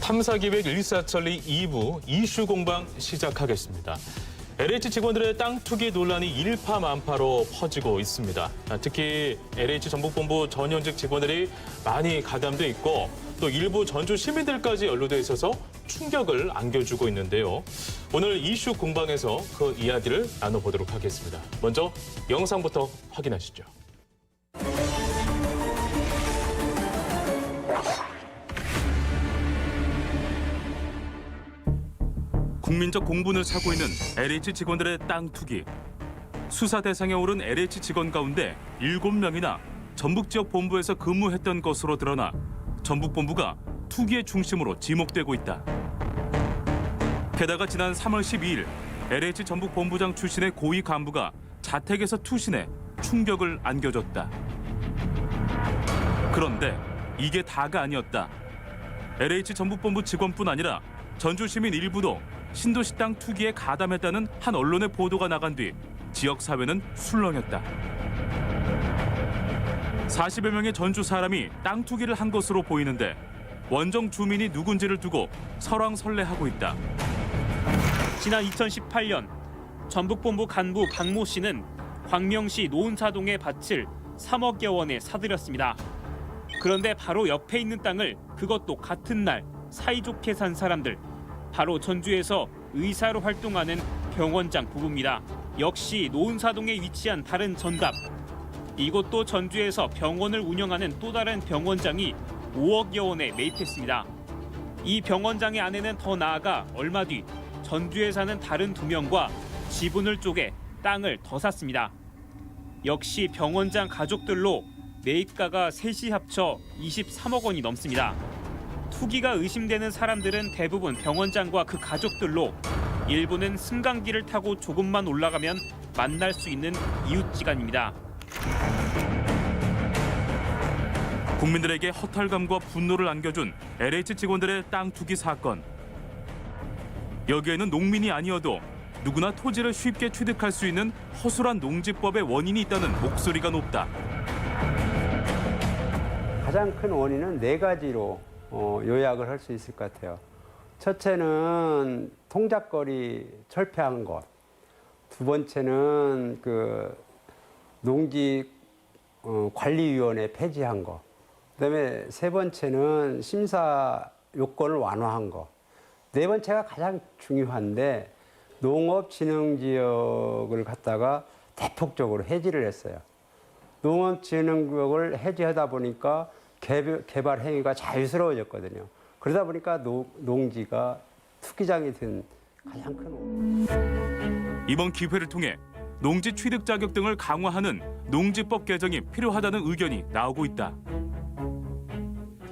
탐사기획 일사천리 2부 이슈 공방 시작하겠습니다. LH 직원들의 땅 투기 논란이 일파만파로 퍼지고 있습니다. 특히 LH 전북본부 전현직 직원들이 많이 가담돼 있고 또 일부 전주 시민들까지 연루돼 있어서 충격을 안겨주고 있는데요. 오늘 이슈 공방에서 그 이야기를 나눠보도록 하겠습니다. 먼저 영상부터 확인하시죠. 국민적 공분을 사고 있는 LH 직원들의 땅 투기. 수사 대상에 오른 LH 직원 가운데 7명이나 전북 지역 본부에서 근무했던 것으로 드러나 전북 본부가 투기의 중심으로 지목되고 있다. 게다가 지난 3월 12일 LH 전북 본부장 출신의 고위 간부가 자택에서 투신해 충격을 안겨줬다. 그런데 이게 다가 아니었다. LH 전북 본부 직원뿐 아니라 전주 시민 일부도 신도시 땅 투기에 가담했다는 한 언론의 보도가 나간 뒤 지역 사회는 술렁였다. 40여 명의 전주 사람이 땅 투기를 한 것으로 보이는데 원정 주민이 누군지를 두고 설왕설래하고 있다. 지난 2018년 전북본부 간부 박모 씨는 광명시 노은사동의 밭을 3억여 원에 사들였습니다. 그런데 바로 옆에 있는 땅을 그것도 같은 날 사이좋게 산 사람들, 바로 전주에서 의사로 활동하는 병원장 부부입니다. 역시 노은사동에 위치한 다른 전답. 이곳도 전주에서 병원을 운영하는 또 다른 병원장이 5억여 원에 매입했습니다. 이 병원장의 아내는 더 나아가 얼마 뒤 전주에 사는 다른 2명과 지분을 쪼개 땅을 더 샀습니다. 역시 병원장 가족들로 매입가가 셋이 합쳐 23억 원이 넘습니다. 투기가 의심되는 사람들은 대부분 병원장과 그 가족들로 일부는 승강기를 타고 조금만 올라가면 만날 수 있는 이웃지간입니다. 국민들에게 허탈감과 분노를 안겨준 LH 직원들의 땅 투기 사건. 여기에는 농민이 아니어도 누구나 토지를 쉽게 취득할 수 있는 허술한 농지법의 원인이 있다는 목소리가 높다. 가장 큰 원인은 4가지로 요약을 할 수 있을 것 같아요. 첫째는 통작거리 철폐한 것. 두 번째는 그 농지 관리위원회 폐지한 것. 그다음에 세 번째는 심사 요건을 완화한 것. 네 번째가 가장 중요한데 농업진흥지역을 갖다가 대폭적으로 해지를 했어요. 농업진흥구역을 해지하다 보니까 개발 행위가 자유스러워졌거든요. 그러다 보니까 농지가 투기장이 된 가장 큰 원인. 이번 기회를 통해 농지 취득 자격 등을 강화하는 농지법 개정이 필요하다는 의견이 나오고 있다.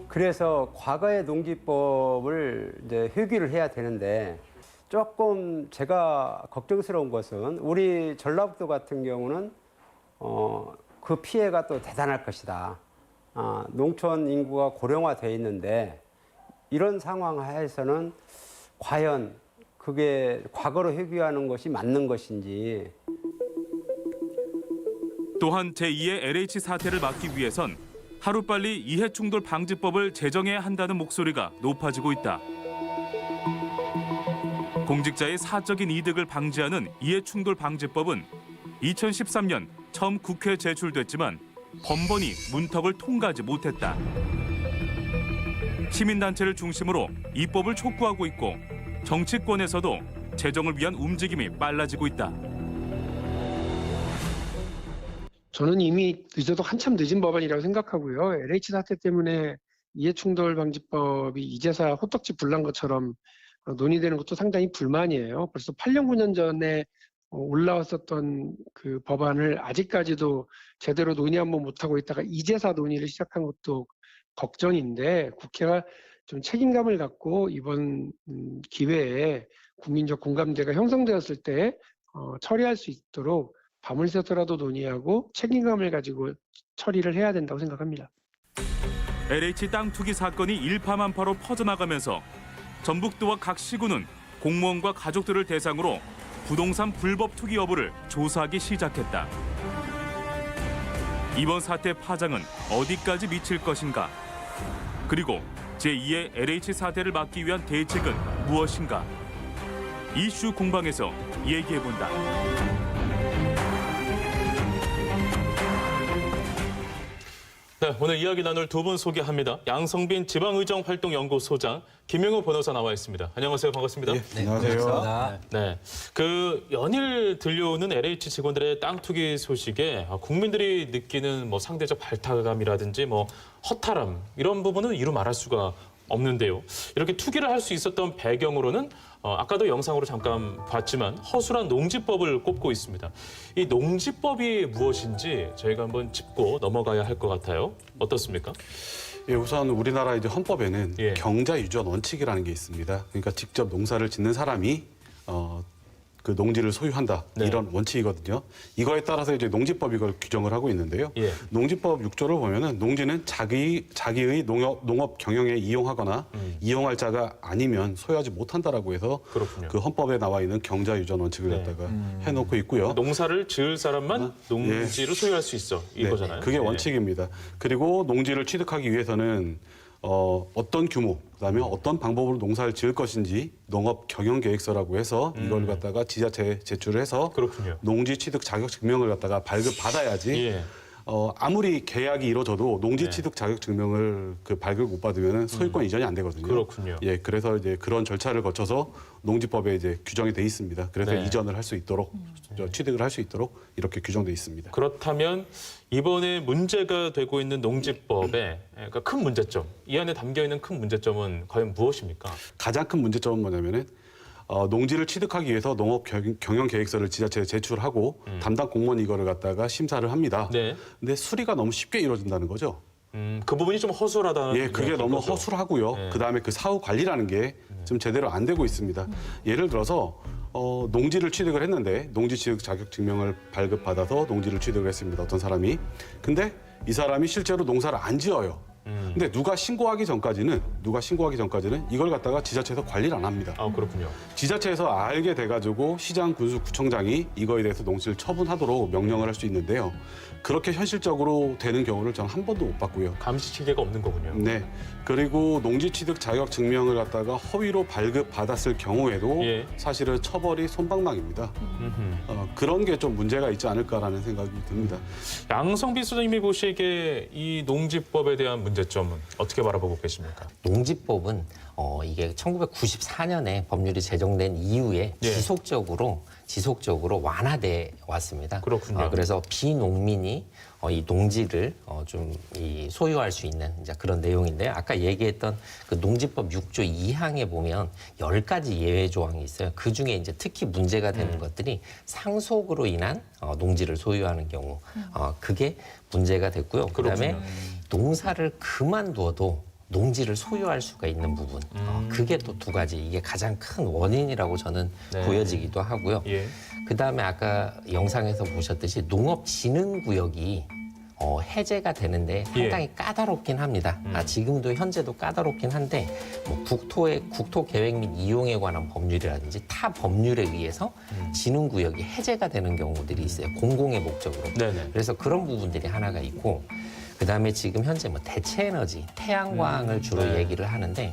그래서 과거의 농지법을 이제 회귀를 해야 되는데 조금 제가 걱정스러운 것은 우리 전라북도 같은 경우는 그 피해가 또 대단할 것이다. 농촌 인구가 고령화돼 있는데 이런 상황 하에서는 과연 그게 과거로 회귀하는 것이 맞는 것인지. 또한 제2의 LH 사태를 막기 위해선 하루빨리 이해충돌 방지법을 제정해야 한다는 목소리가 높아지고 있다. 공직자의 사적인 이득을 방지하는 이해충돌 방지법은 2013년 처음 국회에 제출됐지만 번번이 문턱을 통과하지 못했다. 시민단체를 중심으로 입법을 촉구하고 있고 정치권에서도 제정을 위한 움직임이 빨라지고 있다. 저는 이미 늦어도 한참 늦은 법안이라고 생각하고요. LH 사태 때문에 이해충돌방지법이 이제서야 호떡집 불난 것처럼 논의되는 것도 상당히 불만이에요. 벌써 8년, 9년 전에 올라왔었던 그 법안을 아직까지도 제대로 논의 한번 못하고 있다가 이제서 논의를 시작한 것도 걱정인데 국회가 좀 책임감을 갖고 이번 기회에 국민적 공감대가 형성되었을 때 처리할 수 있도록 밤을 새더라도 논의하고 책임감을 가지고 처리를 해야 된다고 생각합니다. LH 땅 투기 사건이 일파만파로 퍼져나가면서 전북도와 각 시군은 공무원과 가족들을 대상으로 부동산 불법 투기 여부를 조사하기 시작했다. 이번 사태 파장은 어디까지 미칠 것인가? 그리고 제2의 LH 사태를 막기 위한 대책은 무엇인가? 이슈 공방에서 얘기해본다. 네, 오늘 이야기 나눌 두 분 소개합니다. 양성빈 지방의정활동연구소장, 김영우 변호사 나와 있습니다. 안녕하세요. 반갑습니다. 안녕하세요. 네, 그 연일 들려오는 LH 직원들의 땅 투기 소식에 국민들이 느끼는 뭐 상대적 발탈감이라든지 뭐 허탈함 이런 부분은 이루 말할 수가 없는데요. 이렇게 투기를 할 수 있었던 배경으로는 아까도 영상으로 잠깐 봤지만 허술한 농지법을 꼽고 있습니다. 이 농지법이 무엇인지 저희가 한번 짚고 넘어가야 할 것 같아요. 어떻습니까? 예, 우선 우리나라 이제 헌법에는 예. 경자 유전 원칙이라는 게 있습니다. 그러니까 직접 농사를 짓는 사람이 그 농지를 소유한다 네. 이런 원칙이거든요. 이거에 따라서 이제 농지법 이걸 규정을 하고 있는데요. 예. 농지법 6조를 보면은 농지는 자기의 농업 경영에 이용하거나 이용할 자가 아니면 소유하지 못한다라고 해서 그렇군요. 그 헌법에 나와 있는 경자 유전 원칙을 네. 갖다가 해놓고 있고요. 농사를 지을 사람만 농지를 소유할 수 있어 이거잖아요. 그게 네. 원칙입니다. 그리고 농지를 취득하기 위해서는 어떤 규모, 그다음에 어떤 방법으로 농사를 지을 것인지 농업 경영 계획서라고 해서 이걸 갖다가 지자체에 제출을 해서 그렇군요. 농지 취득 자격 증명을 갖다가 발급받아야지 예. 아무리 계약이 이루어져도 농지 네. 취득 자격 증명을 그 발급 못 받으면 소유권 이전이 안 되거든요. 그렇군요. 예, 그래서 이제 그런 절차를 거쳐서 농지법에 이제 규정이 돼 있습니다. 그래서 네. 이전을 할 수 있도록 취득을 할 수 있도록 이렇게 규정돼 있습니다. 그렇다면 이번에 문제가 되고 있는 농지법의 그러니까 큰 문제점, 이 안에 담겨 있는 큰 문제점은 과연 무엇입니까? 가장 큰 문제점은 뭐냐면은 농지를 취득하기 위해서 농업 경영 계획서를 지자체에 제출하고 담당 공무원이 이거를 갖다가 심사를 합니다. 네. 근데 수리가 너무 쉽게 이루어진다는 거죠. 그 부분이 좀 허술하다는 예, 그게 너무 거죠. 허술하고요. 네. 그다음에 그 사후 관리라는 게 좀 제대로 안 되고 있습니다. 예를 들어서 농지를 취득을 했는데 농지 취득 자격 증명을 발급받아서 농지를 취득을 했습니다. 어떤 사람이. 근데 이 사람이 실제로 농사를 안 지어요. 근데 누가 신고하기 전까지는 이걸 갖다가 지자체에서 관리를 안 합니다. 아, 그렇군요. 지자체에서 알게 돼가지고 시장, 군수, 구청장이 이거에 대해서 농지를 처분하도록 명령을 할 수 있는데요. 그렇게 현실적으로 되는 경우를 저는 한 번도 못 봤고요. 감시 체계가 없는 거군요. 네. 그리고 농지 취득 자격 증명을 갖다가 허위로 발급받았을 경우에도 예. 사실은 처벌이 솜방망입니다. 그런 게 좀 문제가 있지 않을까라는 생각이 듭니다. 양성빈 소장님이 보시기에 이 농지법에 대한 문제점은 어떻게 바라보고 계십니까? 농지법은 이게 1994년에 법률이 제정된 이후에 예. 지속적으로 완화돼 왔습니다. 그렇군요. 그래서 비농민이 이 농지를 좀 소유할 수 있는 이제 그런 내용인데요. 아까 얘기했던 그 농지법 6조 2항에 보면 10가지 예외 조항이 있어요. 그 중에 이제 특히 문제가 되는 것들이 상속으로 인한 농지를 소유하는 경우, 그게 문제가 됐고요. 그다음에 농사를 그만두어도 농지를 소유할 수가 있는 부분, 그게 또 두 가지, 이게 가장 큰 원인이라고 저는 네. 보여지기도 하고요. 예. 그다음에 아까 영상에서 보셨듯이 농업진흥구역이 해제가 되는데 상당히 까다롭긴 합니다. 지금도 현재도 까다롭긴 한데 뭐 국토계획 및 이용에 관한 법률이라든지 타 법률에 의해서 진흥구역이 해제가 되는 경우들이 있어요. 공공의 목적으로. 네네. 그래서 그런 부분들이 하나가 있고, 그다음에 지금 현재 뭐 대체에너지, 태양광을 주로 네. 얘기를 하는데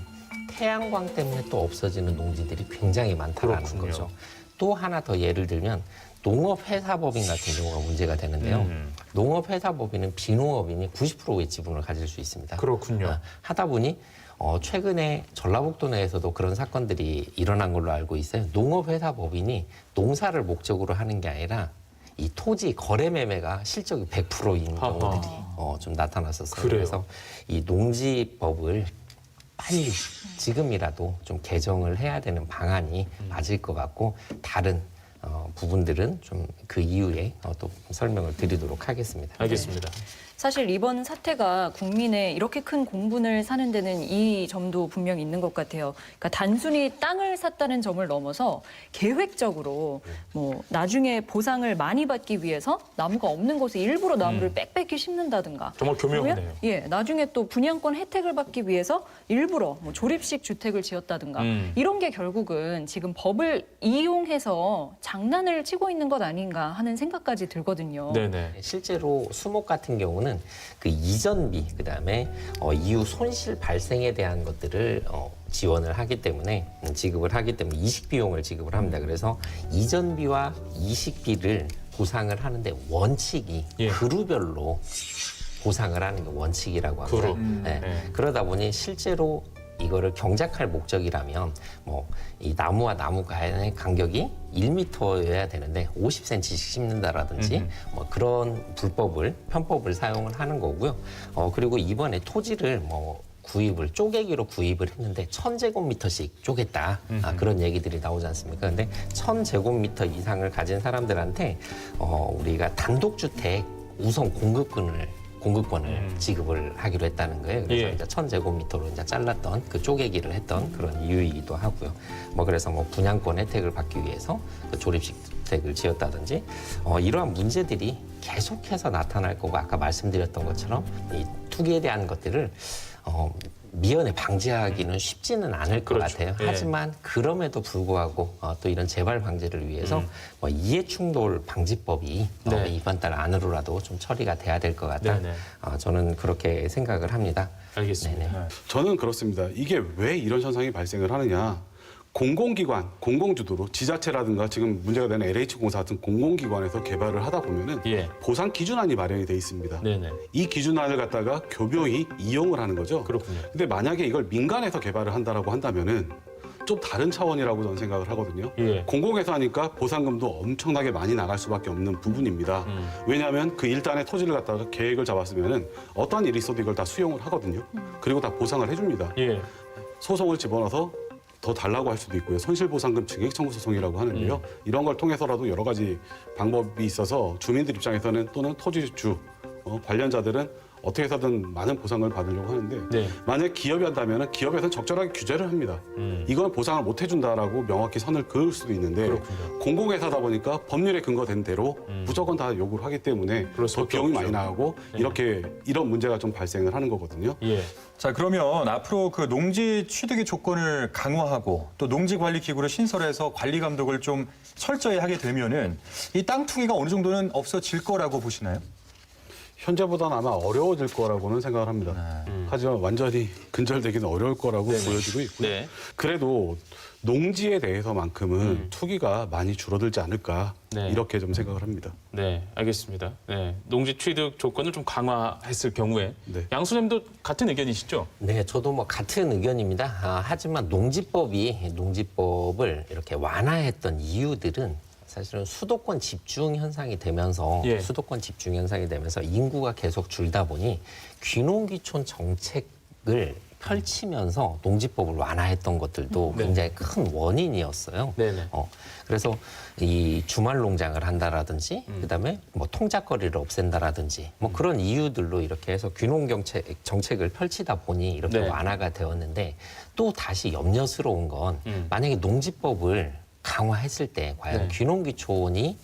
태양광 때문에 또 없어지는 농지들이 굉장히 많다는 그렇군요. 거죠. 또 하나 더 예를 들면 농업회사법인 같은 경우가 문제가 되는데요. 농업회사법인은 비농업인이 90%의 지분을 가질 수 있습니다. 그렇군요. 하다 보니 최근에 전라북도 내에서도 그런 사건들이 일어난 걸로 알고 있어요. 농업회사법인이 농사를 목적으로 하는 게 아니라 이 토지 거래 매매가 실적이 100%인 경우들이 좀 나타났었어요. 그래요? 그래서 이 농지법을 빨리 지금이라도 좀 개정을 해야 되는 방안이 맞을 것 같고, 다른 부분들은 좀 그 이후에 또 설명을 드리도록 하겠습니다. 알겠습니다. 사실 이번 사태가 국민의 이렇게 큰 공분을 사는 데는 이 점도 분명히 있는 것 같아요. 그러니까 단순히 땅을 샀다는 점을 넘어서 계획적으로 뭐 나중에 보상을 많이 받기 위해서 나무가 없는 곳에 일부러 나무를 빽빽히 심는다든가. 정말 교묘하네요. 아니면, 예, 나중에 또 분양권 혜택을 받기 위해서 일부러 뭐 조립식 주택을 지었다든가. 이런 게 결국은 지금 법을 이용해서 장난을 치고 있는 것 아닌가 하는 생각까지 들거든요. 네네. 실제로 수목 같은 경우는 기본적으로는 그 이전비, 그다음에 이후 손실 발생에 대한 것들을 지원을 하기 때문에 지급을 하기 때문에 이식 비용을 지급을 합니다. 그래서 이전비와 이식비를 보상을 하는데 원칙이 예. 그루별로 보상을 하는 게 원칙이라고 합니다. 그룹. 네. 그러다 보니 실제로 이거를 경작할 목적이라면 뭐 이 나무와 나무 간의 간격이 1m여야 되는데 50cm씩 심는다라든지 뭐 그런 편법을 사용을 하는 거고요. 그리고 이번에 토지를 뭐 구입을 쪼개기로 구입을 했는데 1000제곱미터씩 쪼갰다. 그런 얘기들이 나오지 않습니까? 근데 1000제곱미터 이상을 가진 사람들한테 우리가 단독주택 우선 공급권을 지급을 하기로 했다는 거예요. 그래서 예. 이제 1000제곱미터로 이제 잘랐던 그 쪼개기를 했던 그런 이유이기도 하고요. 뭐 그래서 뭐 분양권 혜택을 받기 위해서 그 조립식택을 지었다든지 이러한 문제들이 계속해서 나타날 거고 아까 말씀드렸던 것처럼 이 투기에 대한 것들을 미연에 방지하기는 쉽지는 않을 것 그렇죠. 같아요. 예. 하지만 그럼에도 불구하고 또 이런 재발 방지를 위해서 이해충돌 방지법이 네. 이번 달 안으로라도 좀 처리가 돼야 될 것 같다. 네네. 저는 그렇게 생각을 합니다. 알겠습니다. 네네. 저는 그렇습니다. 이게 왜 이런 현상이 발생을 하느냐. 공공기관, 공공주도로 지자체라든가 지금 문제가 되는 LH공사 같은 공공기관에서 개발을 하다 보면은 예. 보상 기준안이 마련이 돼 있습니다. 네네. 이 기준안을 갖다가 교묘히 이용을 하는 거죠. 그렇군요. 근데 만약에 이걸 민간에서 개발을 한다라고 한다면은 좀 다른 차원이라고 저는 생각을 하거든요. 예. 공공에서 하니까 보상금도 엄청나게 많이 나갈 수밖에 없는 부분입니다. 왜냐하면 그 일단의 토지를 갖다가 계획을 잡았으면은 어떠한 일이 있어도 이걸 다 수용을 하거든요. 그리고 다 보상을 해줍니다. 예. 소송을 집어넣어서 더 달라고 할 수도 있고요. 손실보상금 증액청구 소송이라고 하는데요. 이런 걸 통해서라도 여러 가지 방법이 있어서 주민들 입장에서는 또는 토지주 관련자들은 어떻게 해서든 많은 보상을 받으려고 하는데 네. 만약 기업이 한다면 기업에서는 적절하게 규제를 합니다. 이건 보상을 못 해준다라고 명확히 선을 그을 수도 있는데 그렇군요. 공공회사다 보니까 법률에 근거된 대로 무조건 다 요구를 하기 때문에 그럴 더 수밖에 비용이 없죠. 많이 나가고 이런 문제가 좀 발생을 하는 거거든요. 예. 자, 그러면 앞으로 그 농지 취득의 조건을 강화하고 또 농지 관리 기구를 신설해서 관리 감독을 좀 철저히 하게 되면은 이 땅 투기가 어느 정도는 없어질 거라고 보시나요? 현재보다는 아마 어려워질 거라고는 생각을 합니다. 하지만 완전히 근절되기는 어려울 거라고 보여지고 있고요. 네. 그래도 농지에 대해서만큼은 투기가 많이 줄어들지 않을까 네. 이렇게 좀 생각을 합니다. 네, 알겠습니다. 네, 농지 취득 조건을 좀 강화했을 경우에 네. 양 소장님도 같은 의견이시죠? 네, 저도 뭐 같은 의견입니다. 하지만 농지법을 이렇게 완화했던 이유들은 사실은 수도권 집중 현상이 되면서 예. 인구가 계속 줄다 보니 귀농귀촌 정책을 펼치면서 농지법을 완화했던 것들도 네. 굉장히 큰 원인이었어요. 네네. 그래서 이 주말 농장을 한다라든지 그다음에 뭐 통작거리를 없앤다라든지 뭐 그런 이유들로 이렇게 해서 귀농 정책을 펼치다 보니 이렇게 네. 완화가 되었는데 또 다시 염려스러운 건 만약에 농지법을 강화했을 때 과연 네. 귀농귀촌이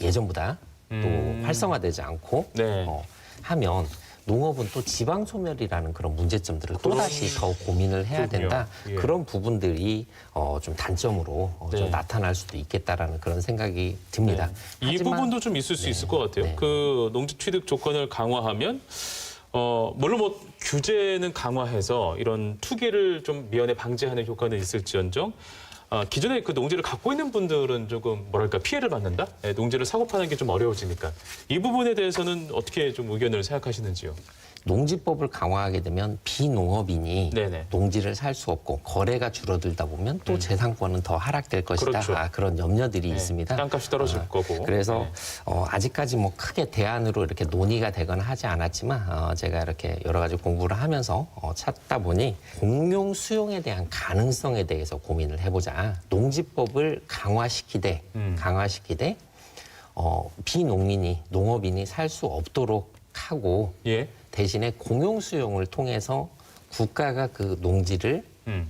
예전보다 또 활성화되지 않고 네. 하면 농업은 또 지방 소멸이라는 그런 문제점들을 또 다시 더 고민을 해야 그렇군요. 된다. 예. 그런 부분들이 좀 단점으로 네. 좀 나타날 수도 있겠다라는 그런 생각이 듭니다. 이 하지만 부분도 좀 있을 수 있을 것 같아요. 네. 그 농지 취득 조건을 강화하면 물론 뭐 규제는 강화해서 이런 투기를 좀 미연에 방지하는 효과는 있을지언정 기존에 그 농지를 갖고 있는 분들은 조금 뭐랄까 피해를 받는다. 네, 농지를 사고 파는 게 좀 어려워지니까 이 부분에 대해서는 어떻게 좀 의견을 생각하시는지요? 농지법을 강화하게 되면 비농업인이 네네. 농지를 살 수 없고 거래가 줄어들다 보면 또 재산권은 더 하락될 것이다. 그렇죠. 그런 염려들이 네, 있습니다. 땅값이 떨어질 거고. 그래서 네. 아직까지 뭐 크게 대안으로 이렇게 논의가 되거나 하지 않았지만 제가 이렇게 여러 가지 공부를 하면서 찾다 보니 공용 수용에 대한 가능성에 대해서 고민을 해보자. 농지법을 강화시키되 농업인이 살 수 없도록 하고 예. 대신에 공용 수용을 통해서 국가가 그 농지를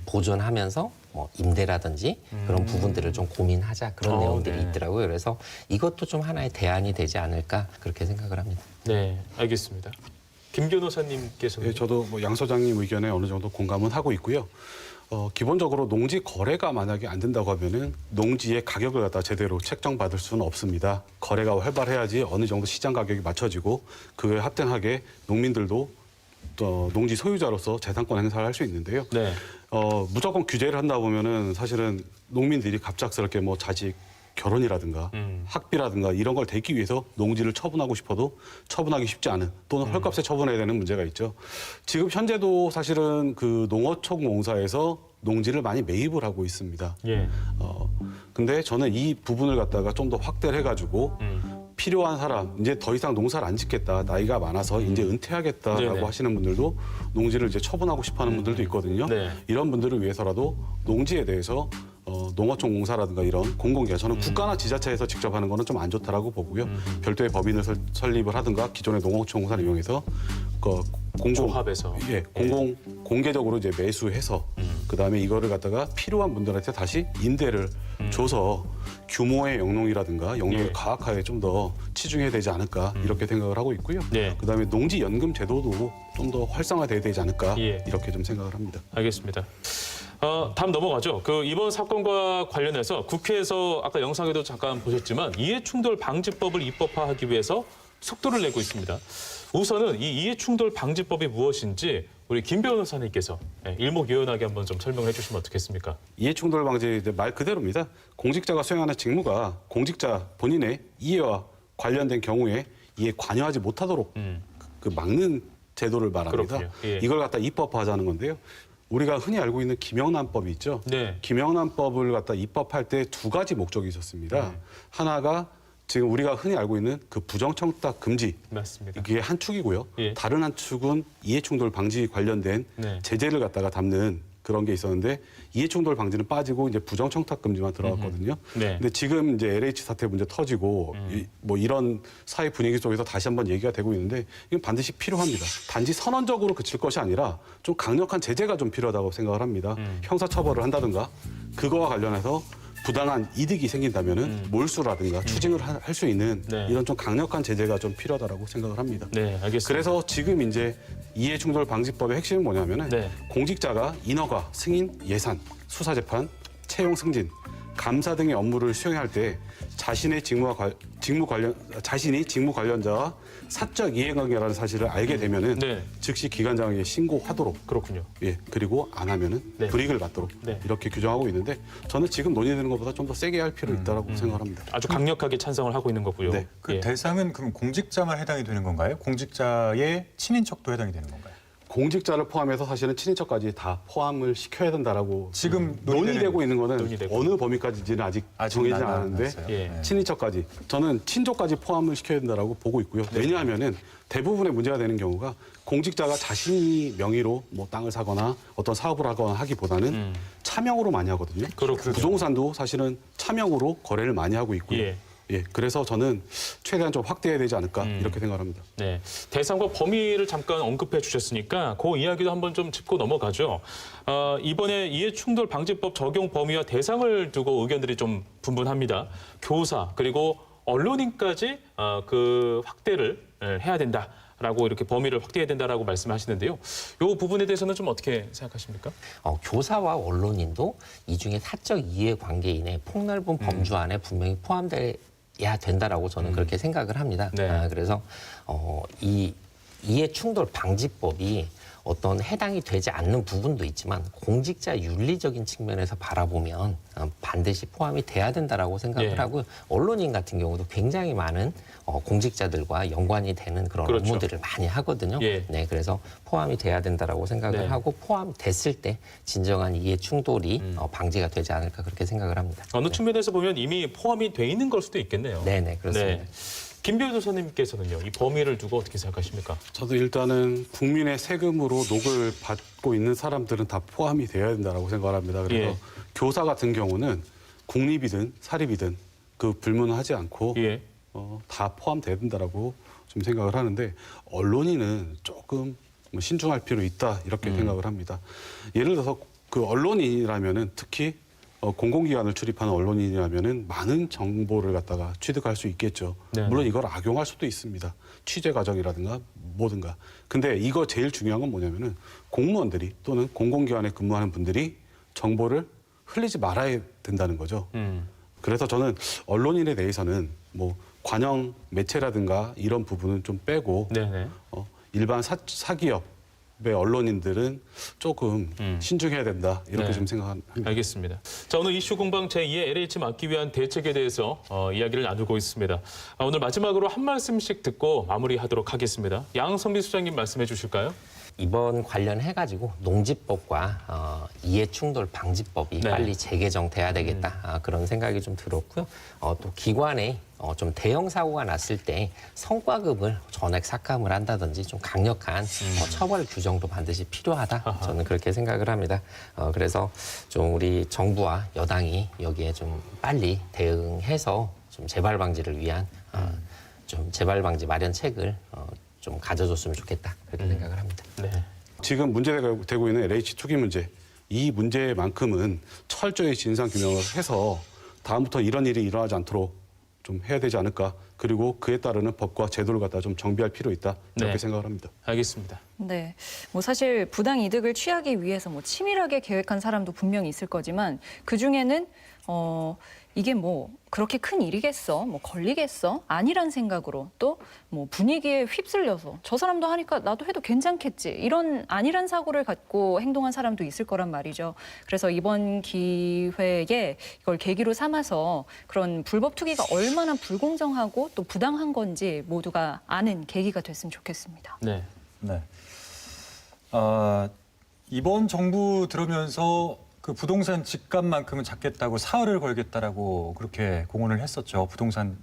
보존하면서 뭐 임대라든지 그런 부분들을 좀 고민하자 그런 내용들이 네. 있더라고요. 그래서 이것도 좀 하나의 대안이 되지 않을까 그렇게 생각을 합니다. 네, 알겠습니다. 김 변호사님께서는 예, 저도 뭐 양 소장님 의견에 어느 정도 공감은 하고 있고요. 기본적으로 농지 거래가 만약에 안 된다고 하면은 농지의 가격을 갖다 제대로 책정받을 수는 없습니다. 거래가 활발해야지 어느 정도 시장 가격이 맞춰지고 그에 합당하게 농민들도 또 농지 소유자로서 재산권 행사를 할 수 있는데요. 네. 무조건 규제를 한다 보면은 사실은 농민들이 갑작스럽게 뭐 자식 결혼이라든가 학비라든가 이런 걸 대기 위해서 농지를 처분하고 싶어도 처분하기 쉽지 않은 또는 헐값에 처분해야 되는 문제가 있죠. 지금 현재도 사실은 그 농어촌공사에서 농지를 많이 매입을 하고 있습니다. 예. 근데 저는 이 부분을 갖다가 좀 더 확대를 해가지고 필요한 사람, 이제 더 이상 농사를 안 짓겠다, 나이가 많아서 이제 은퇴하겠다라고 네네. 하시는 분들도 농지를 이제 처분하고 싶어하는 분들도 있거든요. 네. 이런 분들을 위해서라도 농지에 대해서 농어촌공사라든가 이런 공공기관, 저는 국가나 지자체에서 직접 하는 거는 좀 안 좋다라고 보고요. 별도의 법인을 설립을 하든가 기존의 농어촌공사를 이용해서 그 조합해서. 공개적으로 이제 매수해서 그다음에 이거를 갖다가 필요한 분들한테 다시 임대를 줘서 규모의 영농이라든가 영농의 예. 가학화에 좀 더 치중해야 되지 않을까 이렇게 생각을 하고 있고요. 네. 그다음에 농지연금 제도도 좀 더 활성화돼야 되지 않을까 예. 이렇게 좀 생각을 합니다. 알겠습니다. 다음 넘어가죠. 그 이번 사건과 관련해서 국회에서 아까 영상에도 잠깐 보셨지만 이해충돌 방지법을 입법화하기 위해서 속도를 내고 있습니다. 우선은 이 이해충돌 방지법이 무엇인지 우리 김 변호사님께서 일목요연하게 한번 좀 설명해 주시면 어떻겠습니까? 이해충돌 방지 말 그대로입니다. 공직자가 수행하는 직무가 공직자 본인의 이해와 관련된 경우에 이에 관여하지 못하도록 그 막는 제도를 말합니다. 그렇군요. 예. 이걸 갖다 입법화하자는 건데요. 우리가 흔히 알고 있는 김영란법이 있죠. 네. 김영란법을 갖다 입법할 때 두 가지 목적이 있었습니다. 하나가 지금 우리가 흔히 알고 있는 그 부정청탁 금지, 맞습니다. 이게 한 축이고요. 예. 다른 한 축은 이해충돌 방지 관련된 네. 제재를 갖다가 담는 그런 게 있었는데 이해충돌 방지는 빠지고 이제 부정청탁 금지만 들어갔거든요. 네. 근데 지금 이제 LH 사태 문제 터지고 뭐 이런 사회 분위기 속에서 다시 한번 얘기가 되고 있는데 이건 반드시 필요합니다. 단지 선언적으로 그칠 것이 아니라 좀 강력한 제재가 좀 필요하다고 생각을 합니다. 형사처벌을 한다든가 그거와 관련해서 부당한 이득이 생긴다면은 몰수라든가 추징을 할 수 있는 네. 이런 좀 강력한 제재가 좀 필요하다고 생각을 합니다. 네, 알겠습니다. 그래서 지금 이제 이해충돌 방지법의 핵심은 뭐냐면은 네. 공직자가 인허가, 승인, 예산, 수사재판, 채용 승진, 감사 등의 업무를 수행할 때 자신이 직무 관련자와 사적 이해관계라는 사실을 알게 되면은 네. 즉시 기관장에게 신고하도록 그렇군요. 예 그리고 안 하면은 네. 불이익을 받도록 네. 이렇게 규정하고 있는데 저는 지금 논의되는 것보다 좀 더 세게 할 필요 있다라고 생각합니다. 아주 강력하게 찬성을 하고 있는 거고요. 네. 그 예. 대상은 그럼 공직자만 해당이 되는 건가요? 공직자의 친인척도 해당이 되는 건가요? 공직자를 포함해서 사실은 친인척까지 다 포함을 시켜야 된다라고 지금 논의되고 있는 거는 논의되고. 어느 범위까지인지는 아직 정해지지 않았는데 예. 친인척까지 저는 친족까지 포함을 시켜야 된다라고 보고 있고요. 왜냐하면은 대부분의 문제가 되는 경우가 공직자가 자신이 명의로 뭐 땅을 사거나 어떤 사업을 하거나 하기보다는 차명으로 많이 하거든요. 그렇군요. 부동산도 사실은 차명으로 거래를 많이 하고 있고요. 예. 예, 그래서 저는 최대한 좀 확대해야 되지 않을까 이렇게 생각합니다. 네, 대상과 범위를 잠깐 언급해 주셨으니까 그 이야기도 한번 좀 짚고 넘어가죠. 이번에 이해충돌 방지법 적용 범위와 대상을 두고 의견들이 좀 분분합니다. 교사 그리고 언론인까지 그 확대를 해야 된다라고 이렇게 범위를 확대해야 된다라고 말씀하시는데요. 이 부분에 대해서는 좀 어떻게 생각하십니까? 교사와 언론인도 이 중에 사적 이해관계인의 폭넓은 범주 안에 분명히 포함돼야 된다라고 저는 그렇게 생각을 합니다. 네. 그래서 이 이해충돌 방지법이 어떤 해당이 되지 않는 부분도 있지만 공직자 윤리적인 측면에서 바라보면 반드시 포함이 돼야 된다라고 생각을 예. 하고 언론인 같은 경우도 굉장히 많은 공직자들과 연관이 되는 그런 그렇죠. 업무들을 많이 하거든요. 예. 네, 그래서 포함이 돼야 된다라고 생각을 네. 하고 포함됐을 때 진정한 이해 충돌이 방지가 되지 않을까 그렇게 생각을 합니다. 어느 측면에서 보면 이미 포함이 돼 있는 걸 수도 있겠네요. 네네 그렇습니다. 김 변호사님께서는요, 이 범위를 두고 어떻게 생각하십니까? 저도 일단은 국민의 세금으로 녹을 받고 있는 사람들은 다 포함이 되어야 된다고 생각을 합니다. 그래서 예. 교사 같은 경우는 국립이든 사립이든 그 불문하지 않고 예. 다 포함돼야 된다라고 좀 생각을 하는데 언론인은 조금 뭐 신중할 필요 있다 이렇게 생각을 합니다. 예를 들어서 그 언론인이라면은 특히 공공기관을 출입하는 언론인이라면은 많은 정보를 갖다가 취득할 수 있겠죠. 네네. 물론 이걸 악용할 수도 있습니다. 취재 과정이라든가 뭐든가. 근데 이거 제일 중요한 건 뭐냐면은 공무원들이 또는 공공기관에 근무하는 분들이 정보를 흘리지 말아야 된다는 거죠. 그래서 저는 언론인에 대해서는 뭐 관영 매체라든가 이런 부분은 좀 빼고 네네. 일반 사기업의 언론인들은 조금 신중해야 된다 이렇게 네. 좀 생각합니다. 알겠습니다. 자, 오늘 이슈 공방 제2의 LH 막기 위한 대책에 대해서 이야기를 나누고 있습니다. 오늘 마지막으로 한 말씀씩 듣고 마무리하도록 하겠습니다. 양성비 수장님 말씀해 주실까요? 이번 관련해가지고 농지법과 이해충돌 방지법이 네. 빨리 재개정돼야 되겠다 그런 생각이 좀 들었고요. 또 기관에 좀 대형 사고가 났을 때 성과급을 전액 삭감을 한다든지 좀 강력한 처벌 규정도 반드시 필요하다. 저는 그렇게 생각을 합니다. 그래서 좀 우리 정부와 여당이 여기에 좀 빨리 대응해서 좀 재발 방지를 위한 좀 재발 방지 마련책을 좀 가져줬으면 좋겠다 그렇게 생각을 합니다. 네. 지금 문제가 되고 있는 LH 투기 문제, 이 문제만큼은 철저히 진상 규명을 해서 다음부터 이런 일이 일어나지 않도록 좀 해야 되지 않을까. 그리고 그에 따르는 법과 제도를 갖다 좀 정비할 필요 있다. 이렇게 네. 생각을 합니다. 알겠습니다. 네, 뭐 사실 부당 이득을 취하기 위해서 뭐 치밀하게 계획한 사람도 분명히 있을 거지만 그 중에는 이게 뭐 그렇게 큰 일이겠어, 뭐 걸리겠어 아니란 생각으로 또 뭐 분위기에 휩쓸려서 저 사람도 하니까 나도 해도 괜찮겠지 이런 아니란 사고를 갖고 행동한 사람도 있을 거란 말이죠. 그래서 이번 기회에 이걸 계기로 삼아서 그런 불법 투기가 얼마나 불공정하고 또 부당한 건지 모두가 아는 계기가 됐으면 좋겠습니다. 네. 네. 이번 정부 들어오면서 그 부동산 집값만큼은 잡겠다고 사활을 걸겠다라고 그렇게 공언을 했었죠. 부동산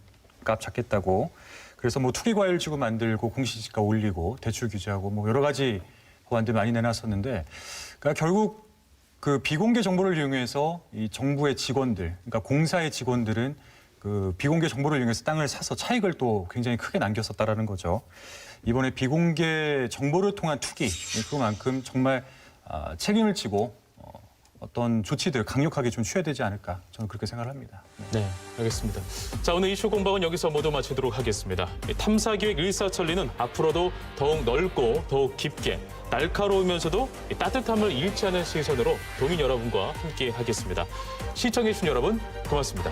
값 잡겠다고. 그래서 뭐 투기과열지구 만들고 공시지가 올리고 대출 규제하고 뭐 여러 가지 법안들 많이 내놨었는데 그러니까 결국 그 비공개 정보를 이용해서 이 정부의 직원들, 그러니까 공사의 직원들은 그 비공개 정보를 이용해서 땅을 사서 차익을 또 굉장히 크게 남겼었다라는 거죠. 이번에 비공개 정보를 통한 투기, 그만큼 정말 책임을 지고 어떤 조치들 강력하게 좀 취해야 되지 않을까 저는 그렇게 생각을 합니다. 네, 알겠습니다. 자, 오늘 이슈 공방은 여기서 모두 마치도록 하겠습니다. 탐사기획 일사천리는 앞으로도 더욱 넓고 더욱 깊게 날카로우면서도 따뜻함을 잃지 않은 시선으로 도민 여러분과 함께 하겠습니다. 시청해주신 여러분 고맙습니다.